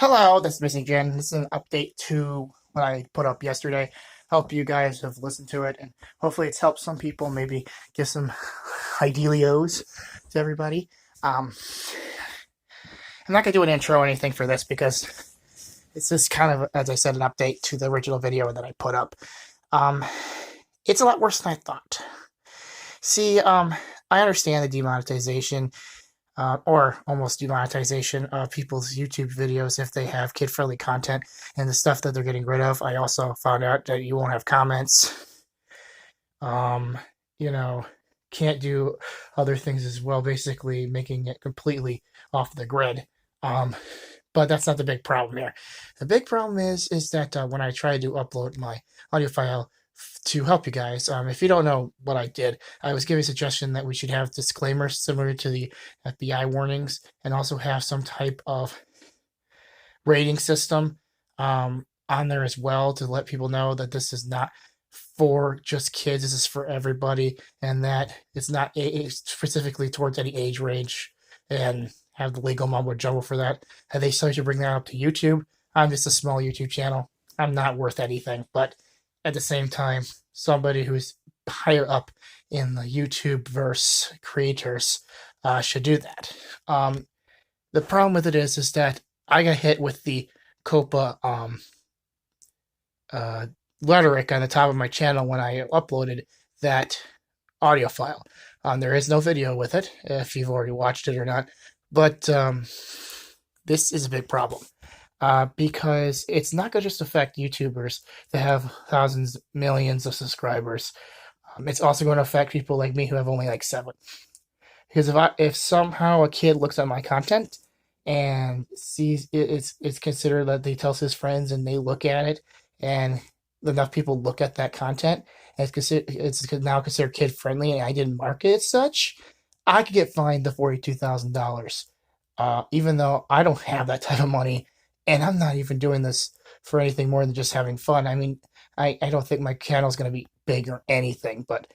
Hello, this is Missing Jen. This is an update to what I put up yesterday. Hope you guys have listened to it, and hopefully it's helped some people. Maybe give some idealios to everybody. Um, I'm not gonna do an intro or anything for this because it's just kind of, as I said, an update to the original video that I put up. Um, it's a lot worse than I thought. See, I understand the demonetization or almost demonetization of people's YouTube videos if they have kid-friendly content and the stuff that they're getting rid of. I also found out that you won't have comments. Um, you know, can't do other things as well, basically making it completely off the grid. Um, but that's not the big problem here. The big problem is that when I tried to upload my audio file to help you guys, if you don't know what I did, I was giving a suggestion that we should have disclaimers similar to the FBI warnings and also have some type of rating system on there as well to let people know that this is not for just kids, this is for everybody, and that it's not specifically towards any age range, and have the legal mumbo jumbo for that. And they started to bring that up to YouTube. I'm just a small YouTube channel. I'm not worth anything, but at the same time, somebody who's higher up in the YouTube verse creators should do that. The problem with it is that I got hit with the COPA uh, rhetoric on the top of my channel when I uploaded that audio file. There is no video with it, if you've already watched it or not, but this is a big problem. Because it's not going to just affect YouTubers that have thousands, millions of subscribers. It's also going to affect people like me who have only like 7. Because if somehow a kid looks at my content and sees it's considered that they tell his friends and they look at it, and enough people look at that content, and it's now considered kid friendly, and I didn't market it as such, I could get fined the $42,000. Even though I don't have that type of money, and I'm not even doing this for anything more than just having fun. I mean, I don't think my channel is going to be big or anything, but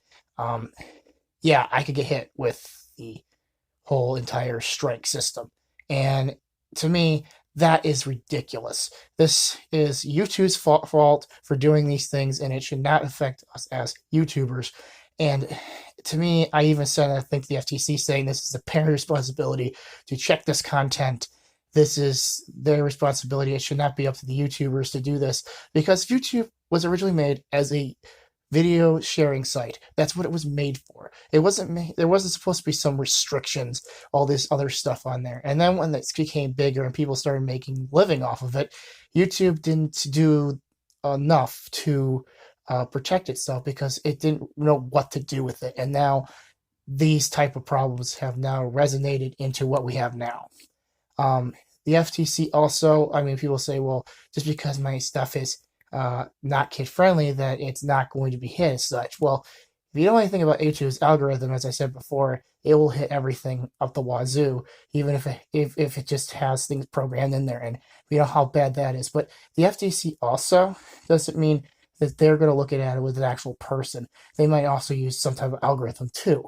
yeah, I could get hit with the whole entire strike system. And to me, that is ridiculous. This is YouTube's fault for doing these things, and it should not affect us as YouTubers. And to me, I even said, I think the FTC saying this is a parent responsibility to check this content. This is their responsibility. It should not be up to the YouTubers to do this, because YouTube was originally made as a video sharing site. That's what it was made for. It wasn't there wasn't supposed to be some restrictions, all this other stuff on there. And then when this became bigger and people started making living off of it, YouTube didn't do enough to protect itself, because it didn't know what to do with it. And now these type of problems have now resonated into what we have now. The FTC also, I mean, people say, well, just because my stuff is not kid friendly, that it's not going to be hit as such. Well, if you know anything about YouTube's algorithm, as I said before, it will hit everything up the wazoo, even if it just has things programmed in there, and we know how bad that is. But the FTC also doesn't mean that they're going to look at it with an actual person. They might also use some type of algorithm too.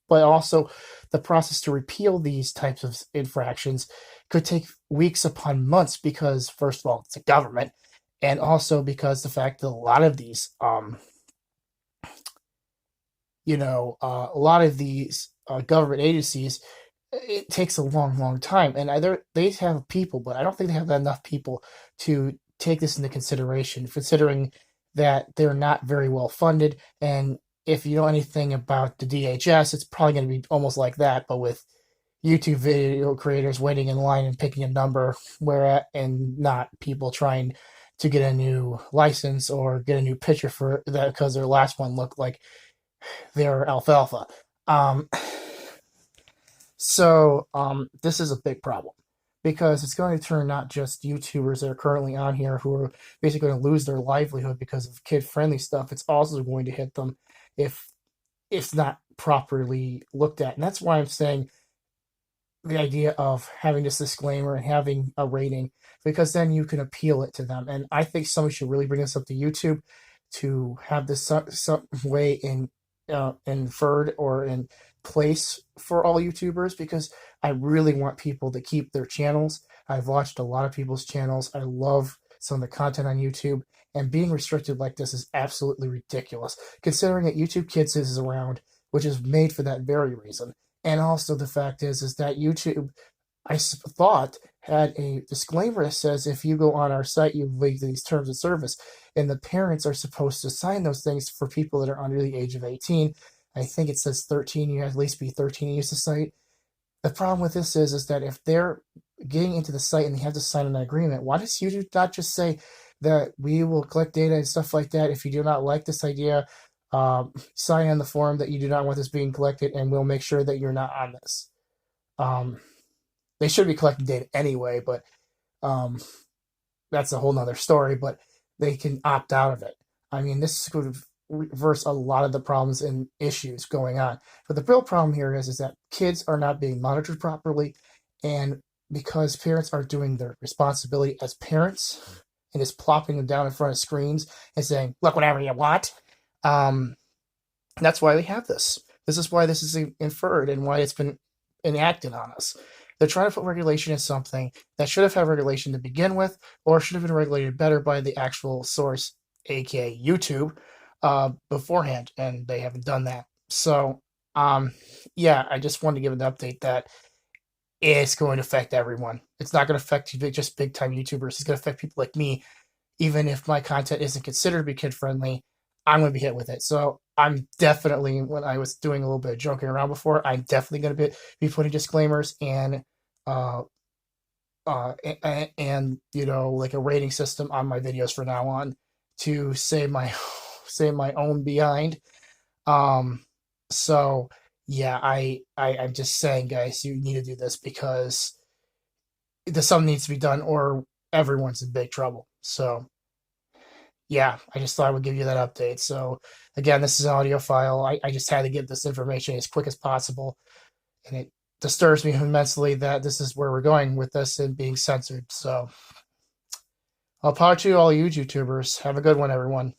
But also, the process to repeal these types of infractions could take weeks upon months, because, first of all, it's a government, and also because the fact that a lot of these, government agencies, it takes a long, long time, and they have people, but I don't think they have enough people to take this into consideration, considering that they're not very well funded. And if you know anything about the DHS, it's probably going to be almost like that, but with YouTube video creators waiting in line and picking a number, and not people trying to get a new license or get a new picture for that because their last one looked like their alfalfa. So this is a big problem, because it's going to turn not just YouTubers that are currently on here who are basically going to lose their livelihood because of kid-friendly stuff. It's also going to hit them if it's not properly looked at. And that's why I'm saying the idea of having this disclaimer and having a rating, because then you can appeal it to them. And I think someone should really bring this up to YouTube to have this some way inferred or in place for all YouTubers, because I really want people to keep their channels. I've watched a lot of people's channels. I love some of the content on YouTube, and being restricted like this is absolutely ridiculous, considering that YouTube Kids is around, which is made for that very reason. And also the fact is that YouTube, thought, had a disclaimer that says if you go on our site, you violate these terms of service, and the parents are supposed to sign those things for people that are under the age of 18. I think it says 13. You have to at least be 13 to use the site. The problem with this is that if they're getting into the site and they have to sign an agreement, why does YouTube not just say that we will collect data and stuff like that? If you do not like this idea, sign on the form that you do not want this being collected, and we'll make sure that you're not on this. They should be collecting data anyway, but um, that's a whole nother story. But they can opt out of it. I mean, this could reverse a lot of the problems and issues going on. But the real problem here is that kids are not being monitored properly, and because parents are doing their responsibility as parents and just plopping them down in front of screens and saying, "Look, whatever you want." Um, that's why they have this. This is why this is inferred and why it's been enacted on us. They're trying to put regulation in something that should have had regulation to begin with, or should have been regulated better by the actual source, aka YouTube, beforehand, and they haven't done that. So, yeah, I just wanted to give an update that it's going to affect everyone. It's not going to affect just big time YouTubers. It's going to affect people like me. Even if my content isn't considered to be kid friendly, I'm going to be hit with it. So I'm definitely, when I was doing a little bit of joking around before, I'm definitely going to be putting disclaimers and uh you know, like a rating system on my videos from now on to save my save my own behind. Um, so yeah, I'm just saying, guys, you need to do this because something needs to be done, or everyone's in big trouble. So yeah, I just thought I would give you that update. So again, this is an audio file. I just had to get this information as quick as possible, and it disturbs me immensely that this is where we're going with this and being censored. So I'll power to all you YouTubers. Have a good one, everyone.